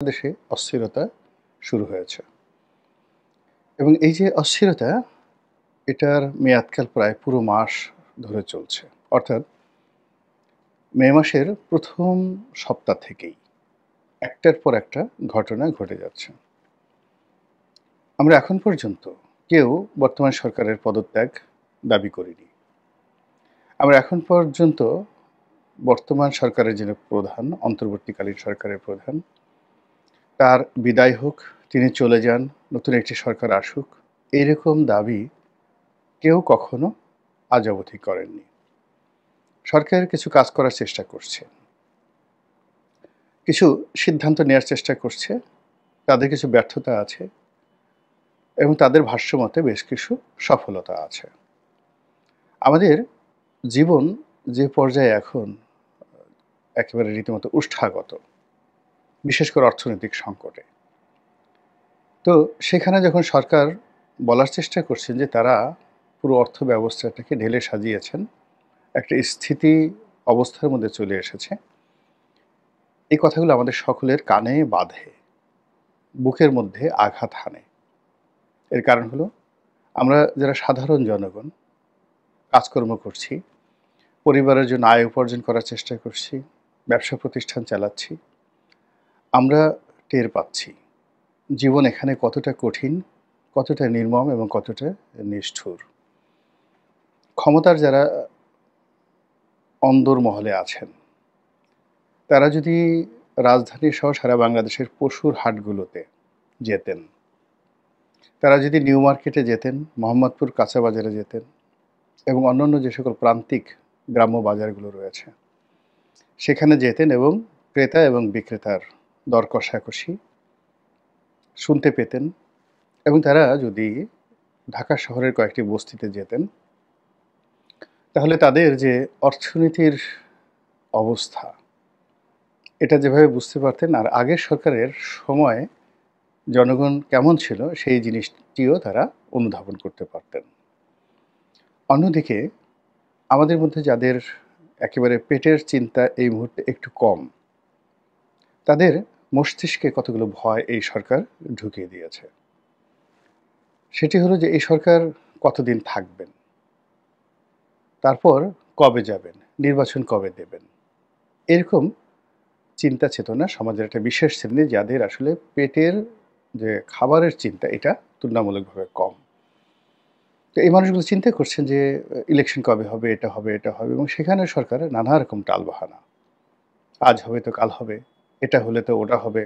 দেশে অস্থিরতা শুরু হয়েছে এবং এই যে অস্থিরতা এটার মেয়াদকাল প্রায় পুরো মাস ধরে চলছে। অর্থাৎ মে মাসের ১ম সপ্তাহ থেকেই একটার পর একটা ঘটনা ঘটে যাচ্ছে। আমরা এখন পর্যন্ত কেউ বর্তমান সরকারের পদত্যাগ দাবি করিনি। আমরা এখন পর্যন্ত বর্তমান সরকারের যিনি প্রধান, অন্তর্বর্তীকালীন সরকারের প্রধান, তার বিদায় হোক, তিনি চলে যান, নতুন একটি সরকার আসুক, এরকম দাবি কেউ কখনো আজ অবধি করেননি। সরকার কিছু কাজ করার চেষ্টা করছে, কিছু সিদ্ধান্ত নেওয়ার চেষ্টা করছে, তাদের কিছু ব্যর্থতা আছে এবং তাদের ভাষ্যমতে বেশ কিছু সফলতা আছে। আমাদের জীবন যে পর্যায়ে এখন একেবারে রীতিমতো উষ্ঠাগত, বিশেষ করে অর্থনৈতিক সংকটে। তো সেখানে যখন সরকার বলার চেষ্টা করছেন যে তারা পুরো অর্থ ব্যবস্থাটাকে ঢেলে সাজিয়েছেন, একটা স্থিতি অবস্থার মধ্যে চলে এসেছে, এই কথাগুলো আমাদের সকলের কানে বাধে, বুকের মধ্যে আঘাত হানে। এর কারণ হলো আমরা যারা সাধারণ জনগণ কাজকর্ম করছি, পরিবারের জন্য আয় উপার্জন করার চেষ্টা করছি, ব্যবসা প্রতিষ্ঠান চালাচ্ছি, আমরা টের পাচ্ছি জীবন এখানে কতটা কঠিন, কতটা নির্মম এবং কতটা নিষ্ঠুর। ক্ষমতার যারা অন্দরমহলে আছেন, তারা যদি রাজধানী সহ সারা বাংলাদেশের পশুর হাটগুলোতে যেতেন, তারা যদি নিউ মার্কেটে যেতেন, মোহাম্মদপুর কাঁচা বাজারে যেতেন এবং অন্যান্য যে সকল প্রান্তিক গ্রাম্য বাজারগুলো রয়েছে, সেখানে যেতেন এবং ক্রেতা এবং বিক্রেতার দর কষাকষি শুনতে পেতেন এবং তারা যদি ঢাকা শহরের কয়েকটি বস্তিতে যেতেন, তাহলে তাদের যে অর্থনীতির অবস্থা, এটা যেভাবে বুঝতে পারতেন আর আগের সরকারের সময় জনগণ কেমন ছিল সেই জিনিসটিও তারা অনুধাবন করতে পারতেন। অন্যদিকে আমাদের মধ্যে যাদের একেবারে পেটের চিন্তা এই মুহূর্তে একটু কম, তাদের মস্তিষ্কে কতগুলো ভয় এই সরকার ঢুকিয়ে দিয়েছে। সেটি হলো যে এই সরকার কতদিন থাকবেন, তারপর কবে যাবেন, নির্বাচন কবে দেবেন, এরকম চিন্তা চেতনা সমাজের একটা বিশেষ শ্রেণী যাদের আসলে পেটের যে খাবারের চিন্তা এটা তুলনামূলকভাবে কম। তো এই মানুষগুলো চিন্তা করছেন যে ইলেকশন কবে হবে, এটা হবে, এটা হবে এবং সেখানে সরকারের নানা রকম টালবাহানা। আজ হবে তো কাল হবে, এটা হলে তো ওটা হবে,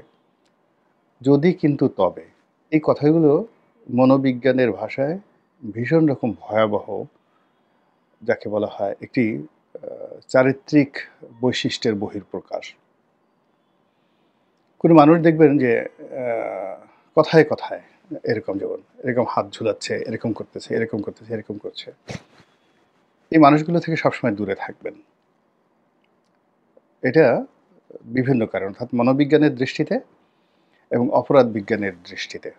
যদি কিন্তু তবে। এই কথাগুলো মনোবিজ্ঞানের ভাষায় ভীষণ রকম ভয়াবহ, যাকে বলা হয় একটি চারিত্রিক বৈশিষ্ট্যের বহিঃপ্রকাশ। কোনো মানুষ দেখবেন যে কথায় কথায় এরকম, যেমন এরকম হাত ঝুলাচ্ছে, এরকম করতেছে, এরকম করতেছে, এরকম করছে। এই মানুষগুলো থেকে সবসময় দূরে থাকবেন। এটা বিভিন্ন কারণ, অর্থাৎ মনোবিজ্ঞানের দৃষ্টিতে এবং অপরাধ বিজ্ঞানের দৃষ্টিতে।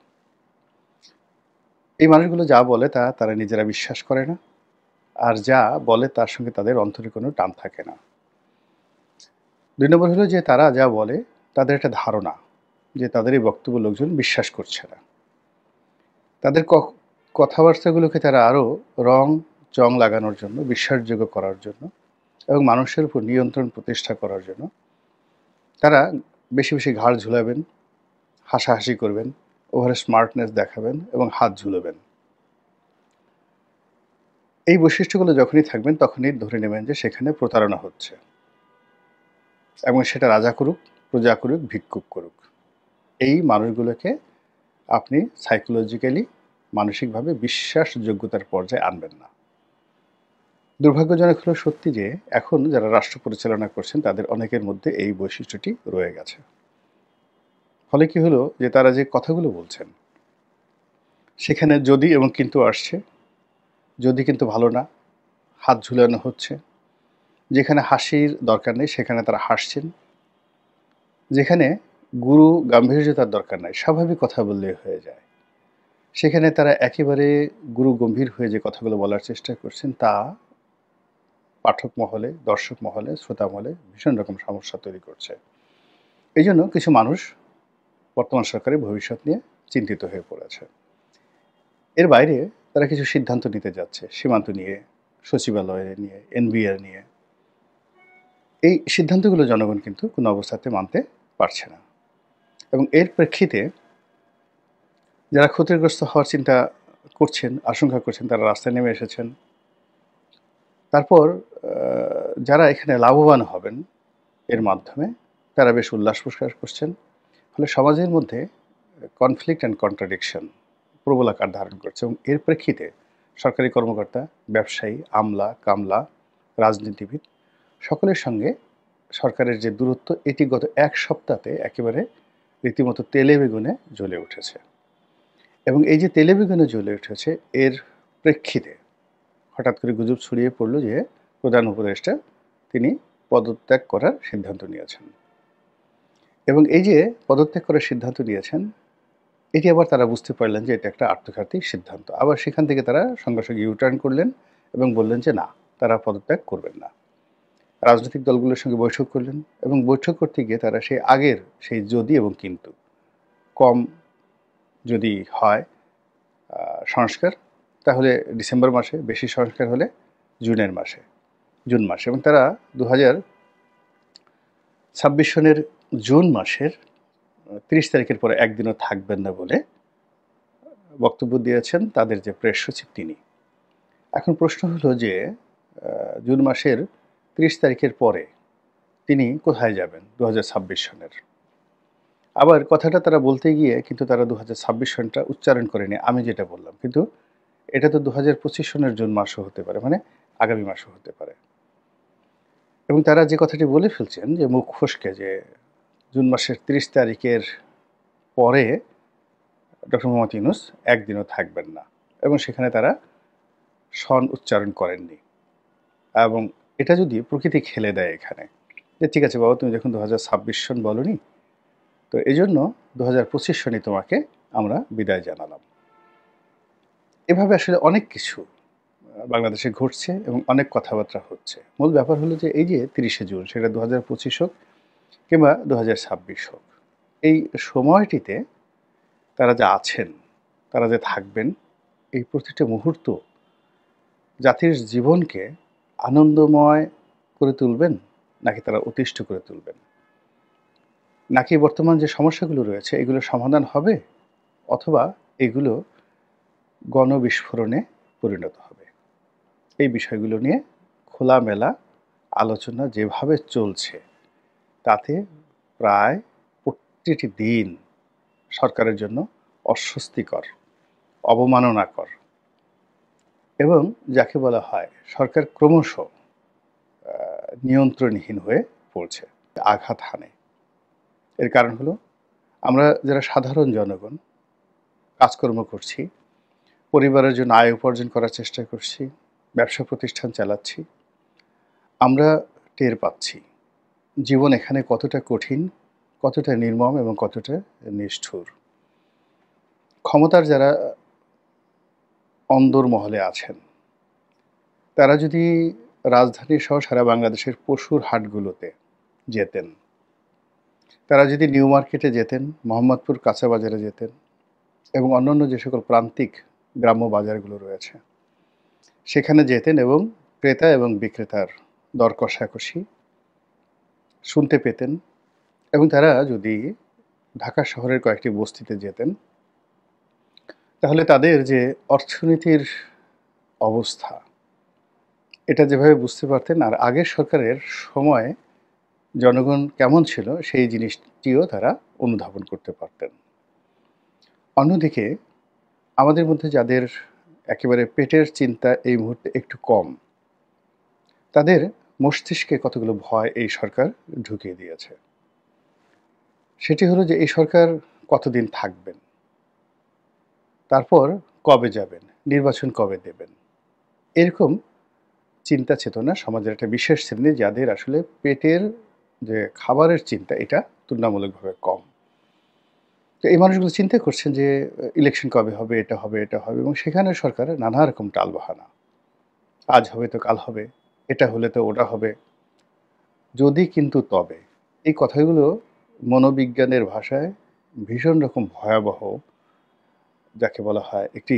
এই মানুষগুলো যা বলে তারা নিজেরা বিশ্বাস করে না, আর যা বলে তার সঙ্গে তাদের অন্তরে কোনো টান থাকে না। ২ নম্বর হলো যে তারা যা বলে তাদের একটা ধারণা যে তাদের এই বক্তব্য লোকজন বিশ্বাস করছে না। তাদের কথাবার্তাগুলোকে তারা আরও রং চং লাগানোর জন্য, বিশ্বাসযোগ্য করার জন্য এবং মানুষের উপর নিয়ন্ত্রণ প্রতিষ্ঠা করার জন্য তারা বেশি বেশি ঘাড় ঝুলাবেন, হাসাহাসি করবেন, ওভারে স্মার্টনেস দেখাবেন এবং হাত ঝুলাবেন। এই বৈশিষ্ট্যগুলো যখনই থাকবেন তখনই ধরে নেবেন যে সেখানে প্রতারণা হচ্ছে এবং সেটা রাজা করুক, প্রজা করুক, ভিক্ষুক করুক, এই মানুষগুলোকে আপনি সাইকোলজিক্যালি, মানসিকভাবে বিশ্বাসযোগ্যতার পর্যায়ে আনবেন না। দুর্ভাগ্যজনক হলো সত্যি যে এখন যারা রাষ্ট্র পরিচালনা করছেন তাদের অনেকের মধ্যে এই বৈশিষ্ট্যটি রয়ে গেছে। ফলে কি হলো যে তারা যে কথাগুলো বলছেন সেখানে যদি এবং কিন্তু আসছে, যদি কিন্তু ভালো না, হাত ঝুলানো হচ্ছে, যেখানে হাসির দরকার নেই সেখানে তারা হাসছেন, যেখানে গুরু গাম্ভীর্যতার দরকার নাই, স্বাভাবিক কথা বললেই হয়ে যায়, সেখানে তারা একেবারে গুরু গম্ভীর হয়ে যে কথাগুলো বলার চেষ্টা করছেন তা পাঠক মহলে, দর্শক মহলে, শ্রোতা মহলে ভীষণ রকম সমস্যা তৈরি করছে। এই জন্য কিছু মানুষ বর্তমান সরকারের ভবিষ্যৎ নিয়ে চিন্তিত হয়ে পড়েছে। এর বাইরে তারা কিছু সিদ্ধান্ত নিতে যাচ্ছে সীমান্ত নিয়ে, সচিবালয় নিয়ে, এনবিআর নিয়ে। এই সিদ্ধান্তগুলো জনগণ কিন্তু কোনো অবস্থাতে মানতে পারছে না, এবং এর প্রেক্ষিতে যারা ক্ষতিগ্রস্ত হওয়ার চিন্তা করছেন, আশঙ্কা করছেন, তারা রাস্তায় নেমে এসেছেন। তারপর যারা এখানে লাভবান হবেন এর মাধ্যমে, তারা বেশ উল্লাস প্রকাশ করছেন। ফলে সমাজের মধ্যে কনফ্লিক্ট অ্যান্ড কন্ট্রাডিকশন প্রবল আকার ধারণ করছে, এবং এর প্রেক্ষিতে সরকারি কর্মকর্তা, ব্যবসায়ী, আমলা, কামলা, রাজনীতিবিদ সকলের সঙ্গে সরকারের যে দূরত্ব, এটি গত এক সপ্তাহে একেবারে রীতিমতো তেলে বেগুনে জ্বলে উঠেছে। এবং এই যে তেলে বেগুনে জ্বলে উঠেছে, এর প্রেক্ষিতে হঠাৎ করে গুজব ছড়িয়ে পড়ল যে প্রধান উপদেষ্টা তিনি পদত্যাগ করার সিদ্ধান্ত নিয়েছেন। এবং এই যে পদত্যাগ করার সিদ্ধান্ত নিয়েছেন, এটি আবার তারা বুঝতে পারলেন যে এটা একটা আত্মঘাতী সিদ্ধান্ত। আবার সেখান থেকে তারা সঙ্গে সঙ্গে ইউটার্ন করলেন এবং বললেন যে না, তারা পদত্যাগ করবেন না। রাজনৈতিক দলগুলোর সঙ্গে বৈঠক করলেন, এবং বৈঠক করতে গিয়ে তারা সেই আগের সেই যদি এবং কিন্তু, কম যদি হয় সংস্কার, তাহলে ডিসেম্বর মাসে, বেশি সংস্কার হলে জুন মাসে, এবং তারা 2026 সনের জুন মাসের 30 তারিখের পরে একদিনও থাকবেন না বলে বক্তব্য দিয়েছেন তাদের যে প্রেস সচিব তিনি। এখন প্রশ্ন হলো যে জুন মাসের 30 তারিখের পরে তিনি কোথায় যাবেন 2026 সনের? আবার কথাটা তারা বলতে গিয়ে কিন্তু তারা 2026 সনটা উচ্চারণ করেনি, আমি যেটা বললাম। কিন্তু এটা তো 2025 সনের জুন মাসও হতে পারে, মানে আগামী মাসও হতে পারে। এবং তারা যে কথাটি বলে ফেলছেন যে মুখ ফসকে, যে জুন মাসের 30 তারিখের পরে ডক্টর মোহাম্মদ ইউনূস একদিনও থাকবেন না, এবং সেখানে তারা সন উচ্চারণ করেননি। এবং এটা যদি প্রকৃতি খেলে দেয় এখানে, যে ঠিক আছে বাবা, তুমি যখন 2026 সন বলনি, তো এই জন্য 2025 সনই তোমাকে আমরা বিদায় জানালাম। এভাবে আসলে অনেক কিছু বাংলাদেশে ঘটছে এবং অনেক কথাবার্তা হচ্ছে। মূল ব্যাপার হলো যে এই যে 30শে জুন, সেটা 2025 হোক কিংবা 2026 হোক, এই সময়টিতে তারা যে আছেন, তারা যে থাকবেন, এই প্রতিটা মুহূর্ত জাতির জীবনকে আনন্দময় করে তুলবেন, নাকি তারা অতিষ্ঠ করে তুলবেন, নাকি বর্তমান যে সমস্যাগুলো রয়েছে এগুলো সমাধান হবে, অথবা এগুলো গণবিস্ফোরণে পরিণত হবে। এই বিষয়গুলো নিয়ে খোলামেলা আলোচনা যেভাবে চলছে, তাতে প্রায় প্রতিটি দিন সরকারের জন্য অস্বস্তিকর, অবমাননাকর, এবং যাকে বলা হয় সরকার ক্রমশ নিয়ন্ত্রণহীন হয়ে পড়ছে, আঘাত হানে। এর কারণ হলো আমরা যারা সাধারণ জনগণ কাজকর্ম করছি, পরিবারের জন্য আয় উপার্জন করার চেষ্টা করছি, ব্যবসা প্রতিষ্ঠান চালাচ্ছি, আমরা টের পাচ্ছি জীবন এখানে কতটা কঠিন, কতটা নির্মম এবং কতটা নিষ্ঠুর। ক্ষমতার যারা অন্দরমহলে আছেন, তারা যদি রাজধানী সহ সারা বাংলাদেশের পশুর হাটগুলোতে যেতেন, তারা যদি নিউ মার্কেটে যেতেন, মোহাম্মদপুর কাঁচা বাজারে যেতেন, এবং অন্যান্য যে সকল প্রান্তিক গ্রাম্য বাজারগুলো রয়েছে সেখানে যেতেন, এবং ক্রেতা এবং বিক্রেতার দর কষাকষি শুনতে পেতেন, এবং তারা যদি ঢাকা শহরের কয়েকটি বস্তিতে যেতেন, তাহলে তাদের যে অর্থনীতির অবস্থা, এটা যেভাবে বুঝতে পারতেন, আর আগের সরকারের সময় জনগণ কেমন ছিল সেই জিনিসটিও তারা অনুধাবন করতে পারতেন। অন্যদিকে আমাদের মধ্যে যাদের একেবারে পেটের চিন্তা এই মুহূর্তে একটু কম, তাদের মস্তিষ্কে কতগুলো ভয় এই সরকার ঢুকিয়ে দিয়েছে। সেটি হলো যে এই সরকার কতদিন থাকবেন, তারপর কবে যাবেন, নির্বাচন কবে দেবেন, এরকম চিন্তা চেতনা সমাজের একটা বিশেষ শ্রেণী, যাদের আসলে পেটের যে খাবারের চিন্তা এটা তুলনামূলকভাবে কম। তো এই মানুষগুলো চিন্তা করছেন যে ইলেকশন কবে হবে, এটা হবে, এটা হবে, এবং সেখানে সরকারের নানা রকম টালবাহানা, আজ হবে তো কাল হবে, এটা হলে তো ওটা হবে, যদি কিন্তু তবে, এই কথাগুলো মনোবিজ্ঞানের ভাষায় ভীষণ রকম ভয়াবহ, যাকে বলা হয় একটি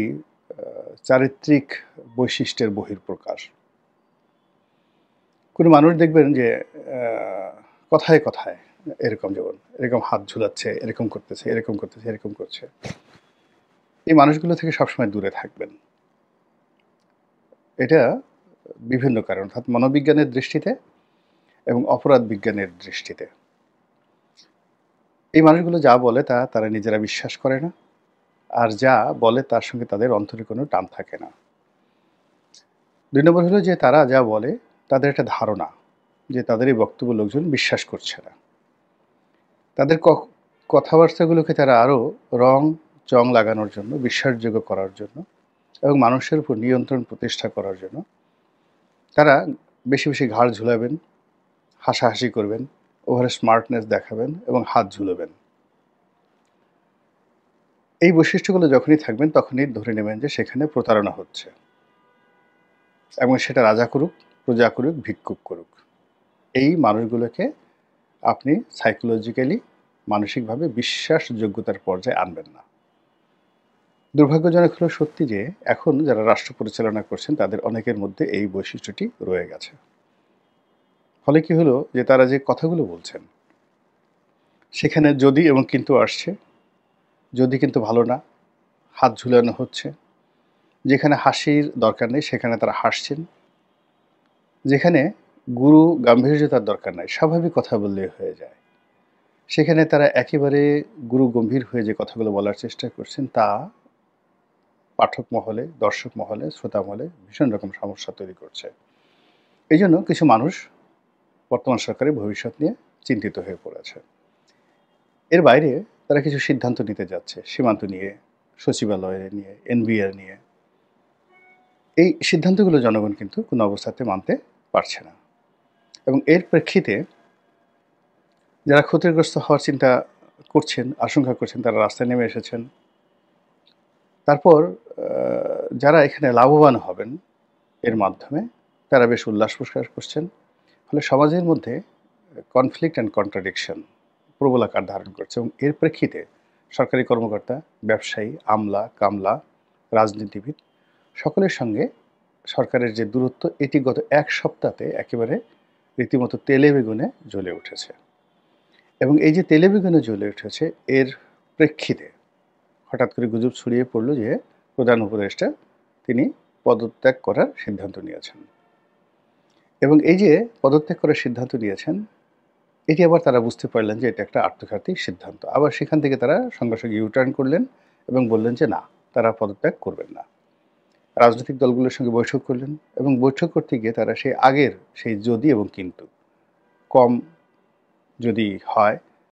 চারিত্রিক বৈশিষ্ট্যের বহিঃপ্রকাশ। কোনো মানুষ দেখবেন যে কথায় কথায় এরকম, যেমন এরকম হাত ঝুলাচ্ছে, এরকম করতেছে, এরকম করতেছে, এরকম করছে। এই মানুষগুলো থেকে সবসময় দূরে থাকবেন। এটা বিভিন্ন কারণ, অর্থাৎ মনোবিজ্ঞানের দৃষ্টিতে এবং অপরাধ বিজ্ঞানের দৃষ্টিতে। এই মানুষগুলো যা বলে তারা নিজেরা বিশ্বাস করে না, আর যা বলে তার সঙ্গে তাদের অন্তরে কোনো টান থাকে না। ২ নম্বর হলো যে তারা যা বলে তাদের একটা ধারণা যে তাদের এই বক্তব্য লোকজন বিশ্বাস করছে না। তাদের কথাবার্তাগুলোকে তারা আরও চং লাগানোর জন্য, বিশ্বাসযোগ্য করার জন্য এবং মানুষের উপর নিয়ন্ত্রণ প্রতিষ্ঠা করার জন্য তারা বেশি বেশি ঘাড় ঝুলাবেন, হাসাহাসি করবেন, ওভার স্মার্টনেস দেখাবেন এবং হাত ঝুলাবেন। এই বৈশিষ্ট্যগুলো যখনই থাকবেন তখনই ধরে নেবেন যে সেখানে প্রতারণা হচ্ছে, এবং সেটা রাজা করুক, প্রজা করুক, ভিক্ষুক করুক। এই মানুষগুলোকে আপনি সাইকোলজিক্যালি, মানসিকভাবে বিশ্বাসযোগ্যতার পর্যায়ে আনবেন না। দুর্ভাগ্যজনক হলো সত্যি যে এখন যারা রাষ্ট্র পরিচালনা করছেন তাদের অনেকের মধ্যে এই বৈশিষ্ট্যটি রয়ে গেছে। ফলে কি হলো যে তারা যে কথাগুলো বলছেন সেখানে যদি এবং কিন্তু আসছে। যদি কিন্তু ভালো না, হাত ঝুলানো হচ্ছে। যেখানে হাসির দরকার নেই সেখানে তারা হাসছেন। যেখানে গুরু গাম্ভীর্যতার দরকার নাই, স্বাভাবিক কথা বললেই হয়ে যায়, সেখানে তারা একেবারে গুরু গম্ভীর হয়ে যে কথাগুলো বলার চেষ্টা করছেন তা পাঠক মহলে, দর্শক মহলে, শ্রোতা মহলে ভীষণ রকম সমস্যা তৈরি করছে। এই জন্য কিছু মানুষ বর্তমান সরকারের ভবিষ্যৎ নিয়ে চিন্তিত হয়ে পড়েছে। এর বাইরে তারা কিছু সিদ্ধান্ত নিতে যাচ্ছে, সীমান্ত নিয়ে, সচিবালয় নিয়ে, এনবিআর নিয়ে। এই সিদ্ধান্তগুলো জনগণ কিন্তু কোনো অবস্থাতে মানতে পারছে না, এবং এর প্রেক্ষিতে যারা ক্ষতিগ্রস্ত হওয়ার চিন্তা করছেন, আশঙ্কা করছেন, তারা রাস্তায় নেমে এসেছেন। তারপর যারা এখানে লাভবান হবেন এর মাধ্যমে তারা বেশ উল্লাস প্রকাশ করছেন। ফলে সমাজের মধ্যে কনফ্লিক্ট অ্যান্ড কন্ট্রাডিকশন প্রবল আকার ধারণ করছে, এবং এর প্রেক্ষিতে সরকারি কর্মকর্তা, ব্যবসায়ী, আমলা, কামলা, রাজনীতিবিদ সকলের সঙ্গে সরকারের যে দূরত্ব, এটি গত এক সপ্তাহে একেবারে রীতিমতো তেলে বেগুনে জ্বলে উঠেছে। এবং এই যে তেলে বেগুনে জ্বলে উঠেছে, এর প্রেক্ষিতে হঠাৎ করে গুজব ছড়িয়ে পড়ল যে প্রধান উপদেষ্টা তিনি পদত্যাগ করার সিদ্ধান্ত নিয়েছেন। এবং এই যে পদত্যাগ করার সিদ্ধান্ত নিয়েছেন, এটি আবার তারা বুঝতে পারলেন যে এটা একটা আত্মঘাতী সিদ্ধান্ত। আবার সেখান থেকে তারা সঙ্গে সঙ্গে ইউটার্ন করলেন এবং বললেন যে না, তারা পদত্যাগ করবেন না। রাজনৈতিক দলগুলোর সঙ্গে বৈঠক করলেন, এবং বৈঠক করতে গিয়ে তারা সেই আগের সেই যদি এবং কিন্তু, কম যদি হয়